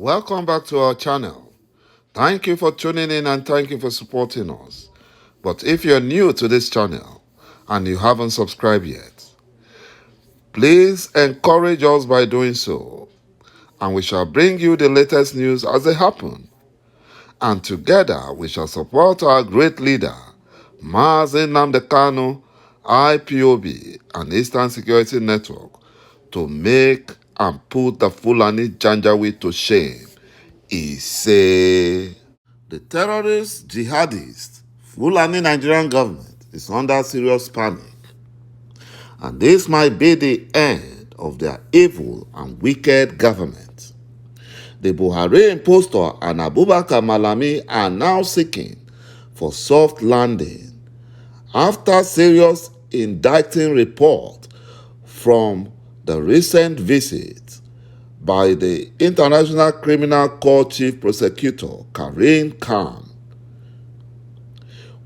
Welcome back to our channel. Thank you for tuning in and thank you for supporting us. But if you're new to this channel and you haven't subscribed yet, please encourage us by doing so, and we shall bring you the latest news as they happen. And together we shall support our great leader, Mazi Nnamdi Kanu, IPOB, and Eastern Security Network to make and put the Fulani Janjaweed to shame. He say the terrorist jihadist Fulani Nigerian government is under serious panic, and this might be the end of their evil and wicked government. The Buhari impostor and Abubakar Malami are now seeking for soft landing after serious indicting report from the recent visit by the International Criminal Court Chief Prosecutor Karim Khan,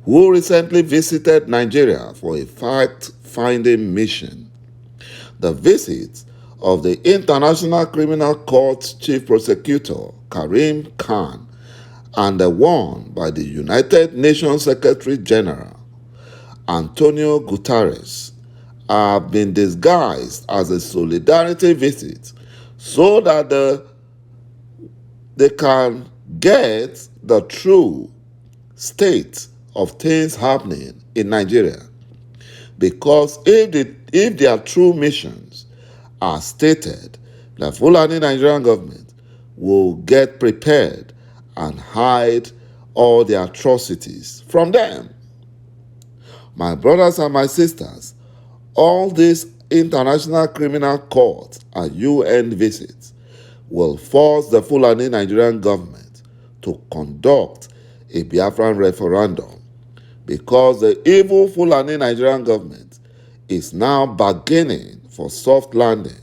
who recently visited Nigeria for a fact-finding mission. The visit of the International Criminal Court Chief Prosecutor Karim Khan and the one by the United Nations Secretary General Antonio Guterres have been disguised as a solidarity visit so that they can get the true state of things happening in Nigeria. Because if their true missions are stated, the Fulani Nigerian government will get prepared and hide all the atrocities from them. My brothers and my sisters, all these international criminal court and UN visits will force the Fulani Nigerian government to conduct a Biafran referendum, because the evil Fulani Nigerian government is now bargaining for soft landing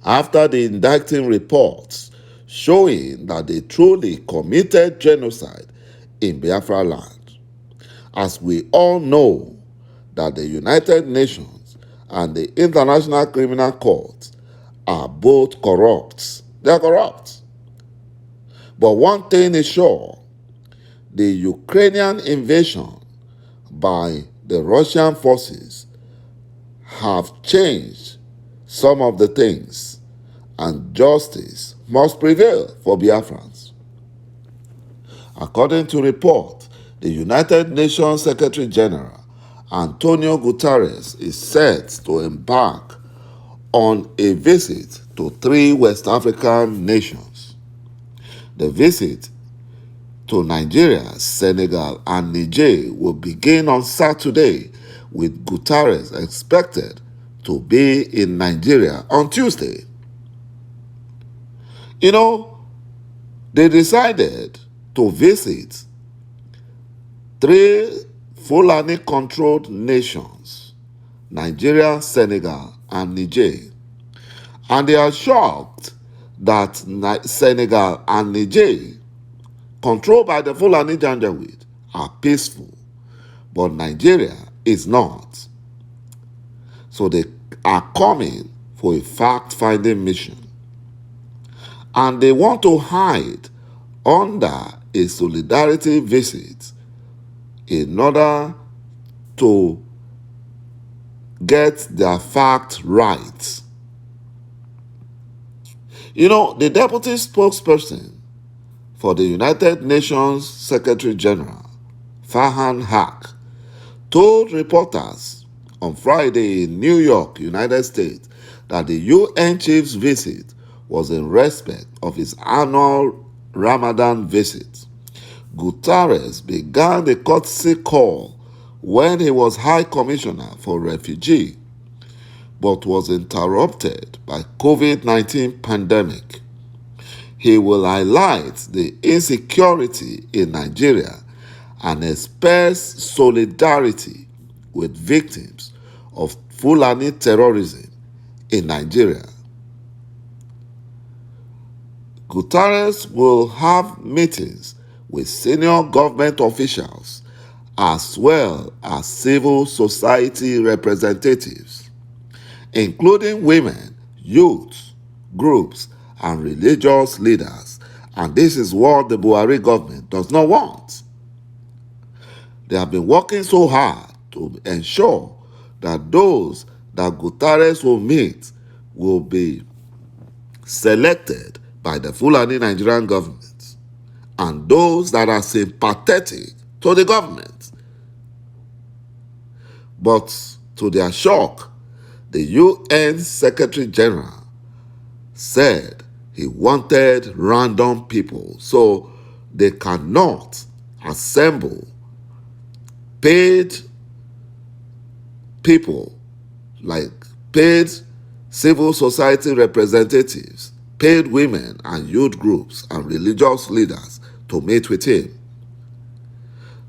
after the indicting reports showing that they truly committed genocide in Biafra land. As we all know that the United Nations and the International Criminal Court are both corrupt. They are corrupt. But one thing is sure, the Ukrainian invasion by the Russian forces have changed some of the things, and justice must prevail for Biafrans. According to report, the United Nations Secretary General Antonio Guterres is set to embark on a visit to 3 West African nations. The visit to Nigeria, Senegal, and Niger will begin on Saturday, with Guterres expected to be in Nigeria on Tuesday. They decided to visit 3 Fulani-controlled nations, Nigeria, Senegal, and Niger. And they are shocked that Senegal and Niger, controlled by the Fulani Janjaweed, are peaceful, but Nigeria is not. So they are coming for a fact-finding mission. And they want to hide under a solidarity visit in order to get their facts right. The deputy spokesperson for the United Nations Secretary General, Farhan Haq, told reporters on Friday in New York, United States, that the UN chief's visit was in respect of his annual Ramadan visit. Guterres began the courtesy call when he was High Commissioner for Refugees, but was interrupted by COVID-19 pandemic. He will highlight the insecurity in Nigeria and express solidarity with victims of Fulani terrorism in Nigeria. Guterres will have meetings with senior government officials as well as civil society representatives, including women, youth groups, and religious leaders, and this is what the Buhari government does not want. They have been working so hard to ensure that those that ŨHÀRÍS will meet will be selected by the Fulani Nigerian government, and those that are sympathetic to the government. But to their shock, the UN Secretary General said he wanted random people, so they cannot assemble paid people like paid civil society representatives, paid women and youth groups and religious leaders to meet with him.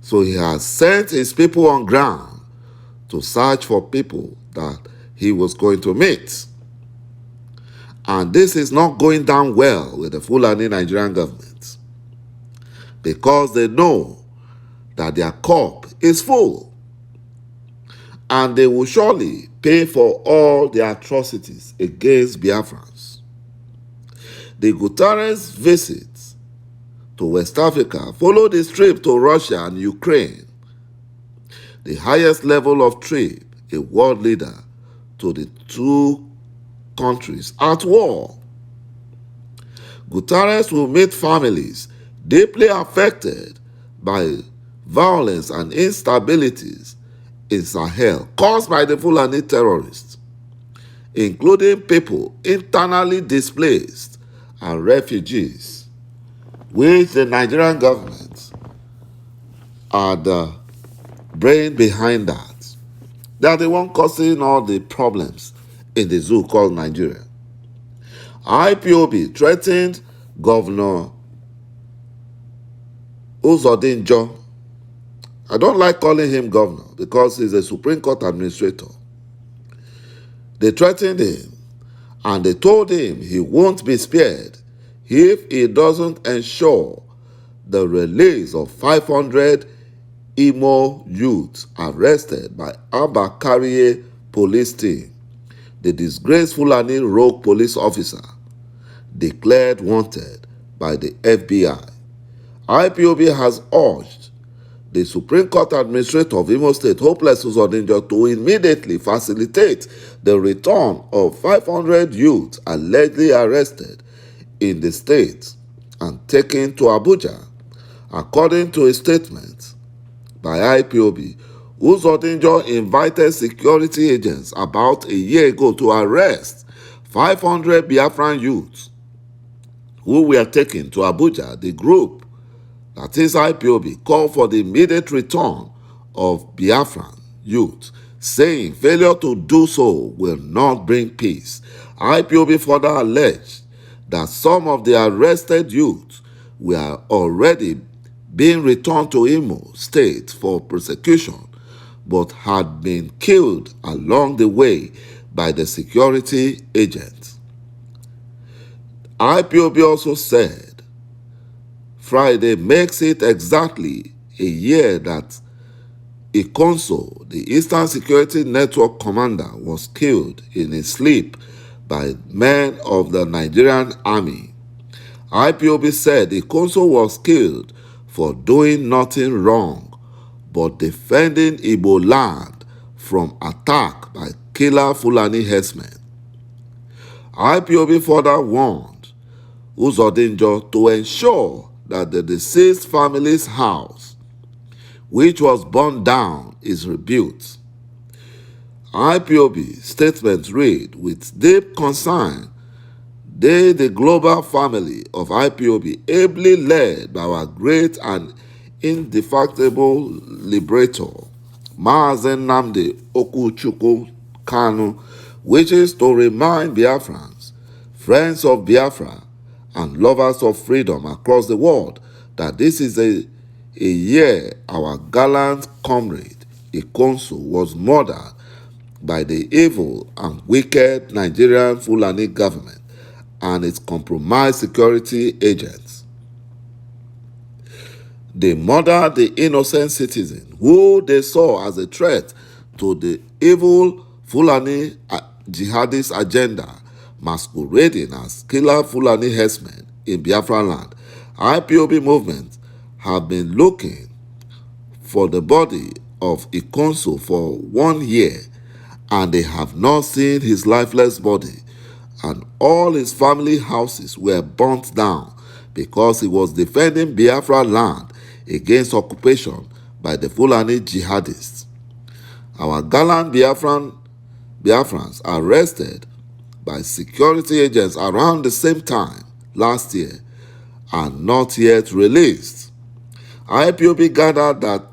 So he has sent his people on ground to search for people that he was going to meet. And this is not going down well with the Fulani Nigerian government, because they know that their cup is full, and they will surely pay for all their atrocities against Biafrans. The ɁHàRÍS visit to West Africa followed his trip to Russia and Ukraine, the highest level of trip a world leader to the two countries at war. ຄໍΤΑΡΕΣ will meet families deeply affected by violence and instabilities in Sahel caused by the Fulani terrorists, including people internally displaced and refugees, which the Nigerian government are the brain behind that. They are the one causing all the problems in the zoo called Nigeria. IPOB threatened Governor Uzodinjo. I don't like calling him governor because he's a Supreme Court administrator. They threatened him and they told him he won't be spared if he doesn't ensure the release of 500 Imo youths arrested by Abakariye police team, the disgraced Fulani rogue police officer declared wanted by the FBI. IPOB has urged the Supreme Court Administrator of Imo State, Hopeless Uzodinjo, to immediately facilitate the return of 500 youths allegedly arrested in the state and taken to Abuja. According to a statement by IPOB, Uzodinjo invited security agents about a year ago to arrest 500 Biafran youths who were taken to Abuja. The group, that is IPOB, called for the immediate return of Biafran youth, saying failure to do so will not bring peace. IPOB further alleged that some of the arrested youth were already being returned to Imo State for prosecution, but had been killed along the way by the security agents. IPOB also said Friday makes it exactly a year that Ikonso, the Eastern Security Network commander, was killed in his sleep by men of the Nigerian army. IPOB said Ikonso was killed for doing nothing wrong but defending Igbo land from attack by killer Fulani herdsmen. IPOB further warned Uzodinjo to ensure that the deceased family's house, which was burned down, is rebuilt. IPOB statement read, with deep concern, they, the global family of IPOB, ably led by our great and indefatigable liberator, Mazen Nnamdi Okuchukwu Kanu, wishes to remind Biafrans, friends of Biafra, and lovers of freedom across the world that this is a year our gallant comrade Ikonso was murdered by the evil and wicked Nigerian Fulani government and its compromised security agents. They murdered the innocent citizen who they saw as a threat to the evil Fulani jihadist agenda, masquerading as killer Fulani herdsmen in Biafra land. IPOB movement have been looking for the body of Ikonso for 1 year, and they have not seen his lifeless body, and all his family houses were burnt down because he was defending Biafra land against occupation by the Fulani jihadists. Our gallant Biafrans arrested by security agents around the same time last year and not yet released. IPOB gathered that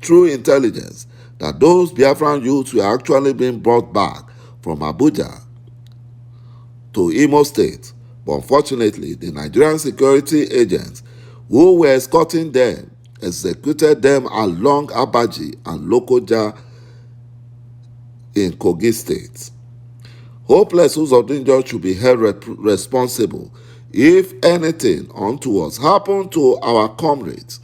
through intelligence that those Biafran youths were actually being brought back from Abuja to Imo State, but unfortunately the Nigerian security agents who were escorting them executed them along Abaji and Lokoja in Kogi State. Hopeless Uzodinjo should be held responsible. If anything untoward happened to our comrades,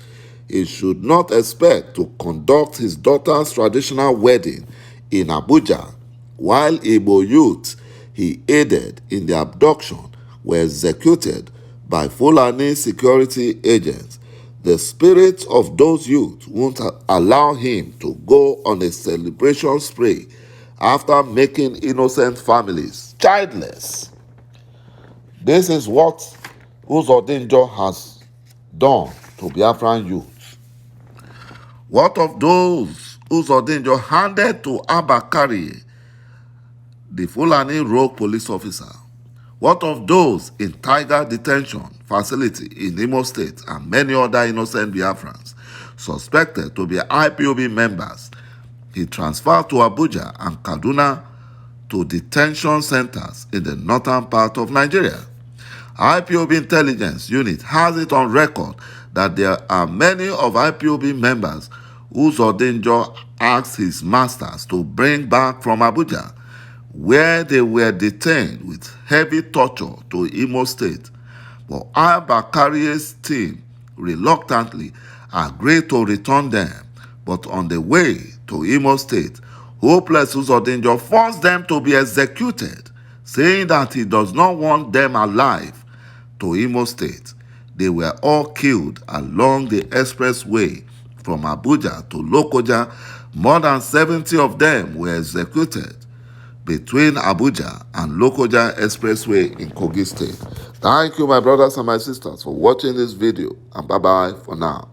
he should not expect to conduct his daughter's traditional wedding in Abuja, while Igbo youths he aided in the abduction were executed by Fulani security agents. The spirits of those youths won't allow him to go on a celebration spree after making innocent families childless. This is what Uzodinjo has done to Biafran youth. What of those Uzodinjo handed to Abakari, the Fulani rogue police officer? What of those in Tiger Detention Facility in Imo State and many other innocent Biafrans suspected to be IPOB members he transferred to Abuja and Kaduna to detention centers in the northern part of Nigeria? IPOB intelligence unit has it on record that there are many of IPOB members whose Uzodinjo asked his masters to bring back from Abuja, where they were detained with heavy torture, to Imo State. But Abakari's team reluctantly agreed to return them. But on the way to Imo State, Hopeless Uzodinjo forced them to be executed, saying that he does not want them alive to Imo State. They were all killed along the expressway from Abuja to Lokoja. More than 70 of them were executed between Abuja and Lokoja Expressway in Kogi State. Thank you, my brothers and my sisters, for watching this video, and bye-bye for now.